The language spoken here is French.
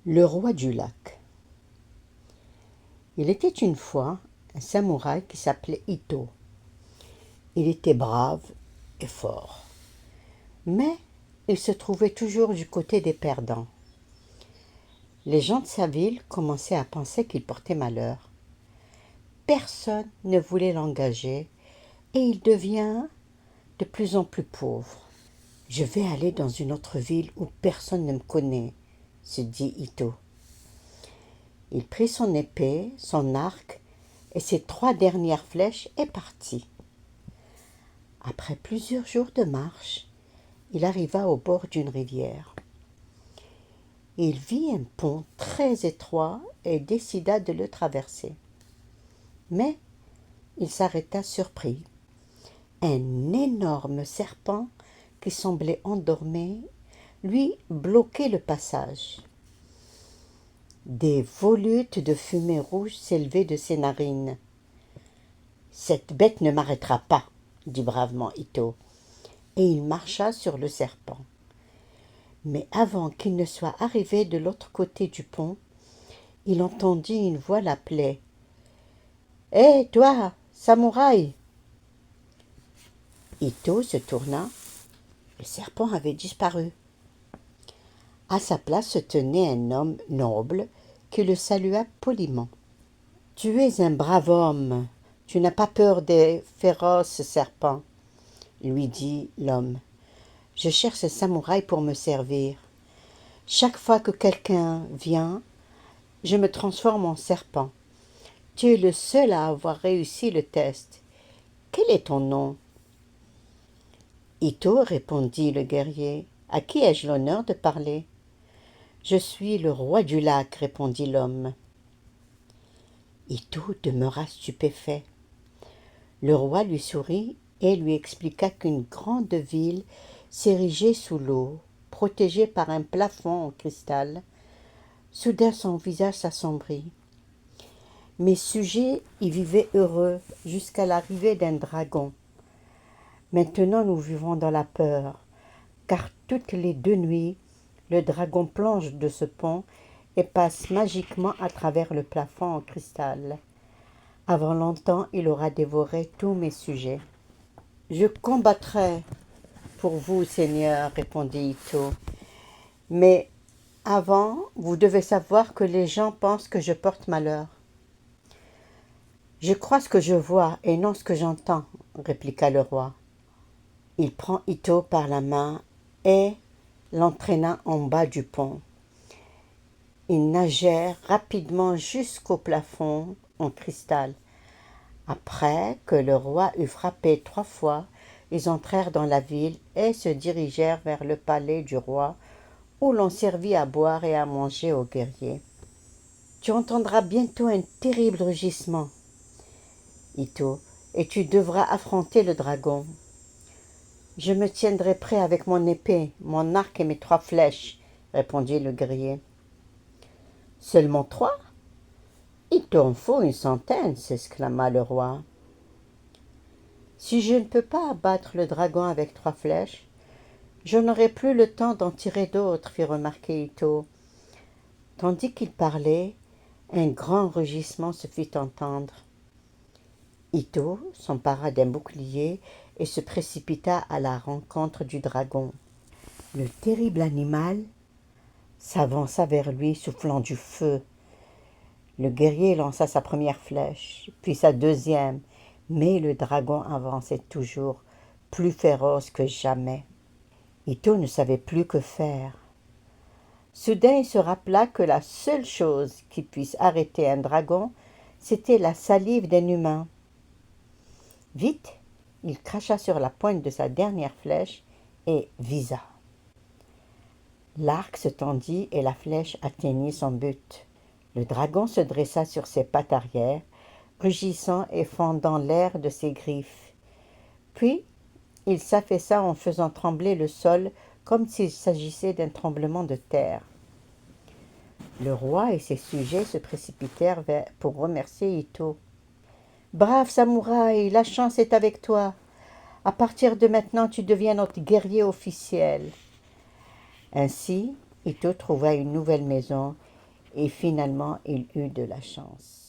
Le roi du lac. Il était une fois un samouraï qui s'appelait Ito. Il était brave et fort, mais il se trouvait toujours du côté des perdants. Les gens de sa ville commençaient à penser qu'il portait malheur. Personne ne voulait l'engager et il devient de plus en plus pauvre. Je vais aller dans une autre ville où personne ne me connaît, se dit Ito. Il prit son épée, son arc et ses 3 dernières flèches et partit. Après plusieurs jours de marche, il arriva au bord d'une rivière. Il vit un pont très étroit et décida de le traverser. Mais il s'arrêta surpris. Un énorme serpent qui semblait endormi lui bloquait le passage. Des volutes de fumée rouge s'élevaient de ses narines. « Cette bête ne m'arrêtera pas, » dit bravement Ito, et il marcha sur le serpent. Mais avant qu'il ne soit arrivé de l'autre côté du pont, il entendit une voix l'appeler. « Hé, toi, samouraï !» Ito se tourna. Le serpent avait disparu. À sa place se tenait un homme noble qui le salua poliment. « Tu es un brave homme, tu n'as pas peur des féroces serpents, » lui dit l'homme. « Je cherche un samouraï pour me servir. Chaque fois que quelqu'un vient, je me transforme en serpent. Tu es le seul à avoir réussi le test. Quel est ton nom ?» « Ito, répondit le guerrier, à qui ai-je l'honneur de parler ?»« Je suis le roi du lac, répondit l'homme. Ito demeura stupéfait. Le roi lui sourit et lui expliqua qu'une grande ville s'érigeait sous l'eau, protégée par un plafond en cristal. Soudain son visage s'assombrit. Mes sujets y vivaient heureux jusqu'à l'arrivée d'un dragon. Maintenant nous vivons dans la peur, car toutes les 2 nuits, le dragon plonge de ce pont et passe magiquement à travers le plafond en cristal. Avant longtemps, il aura dévoré tous mes sujets. « Je combattrai pour vous, Seigneur, répondit Ito. Mais avant, vous devez savoir que les gens pensent que je porte malheur. Je crois ce que je vois et non ce que j'entends, répliqua le roi. Il prend Ito par la main et l'entraîna en bas du pont. Ils nagèrent rapidement jusqu'au plafond en cristal. Après que le roi eut frappé 3 fois, ils entrèrent dans la ville et se dirigèrent vers le palais du roi, où l'on servit à boire et à manger aux guerriers. « Tu entendras bientôt un terrible rugissement, Ito, et tu devras affronter le dragon. Je me tiendrai prêt avec mon épée, mon arc et mes 3 flèches, répondit le guerrier. Seulement 3 ? Il t'en faut une centaine, s'exclama le roi. Si je ne peux pas abattre le dragon avec 3 flèches, je n'aurai plus le temps d'en tirer d'autres, fit remarquer Ito. Tandis qu'il parlait, un grand rugissement se fit entendre. Ito s'empara d'un bouclier et se précipita à la rencontre du dragon. Le terrible animal s'avança vers lui, soufflant du feu. Le guerrier lança sa première flèche, puis sa deuxième, mais le dragon avançait toujours, plus féroce que jamais. Ito ne savait plus que faire. Soudain, il se rappela que la seule chose qui puisse arrêter un dragon, c'était la salive d'un humain. Vite, il cracha sur la pointe de sa dernière flèche et visa. L'arc se tendit et la flèche atteignit son but. Le dragon se dressa sur ses pattes arrière, rugissant et fendant l'air de ses griffes. Puis, il s'affaissa en faisant trembler le sol comme s'il s'agissait d'un tremblement de terre. Le roi et ses sujets se précipitèrent pour remercier Ito. « Brave samouraï, la chance est avec toi. À partir de maintenant, tu deviens notre guerrier officiel. » Ainsi, Ito trouva une nouvelle maison et finalement il eut de la chance.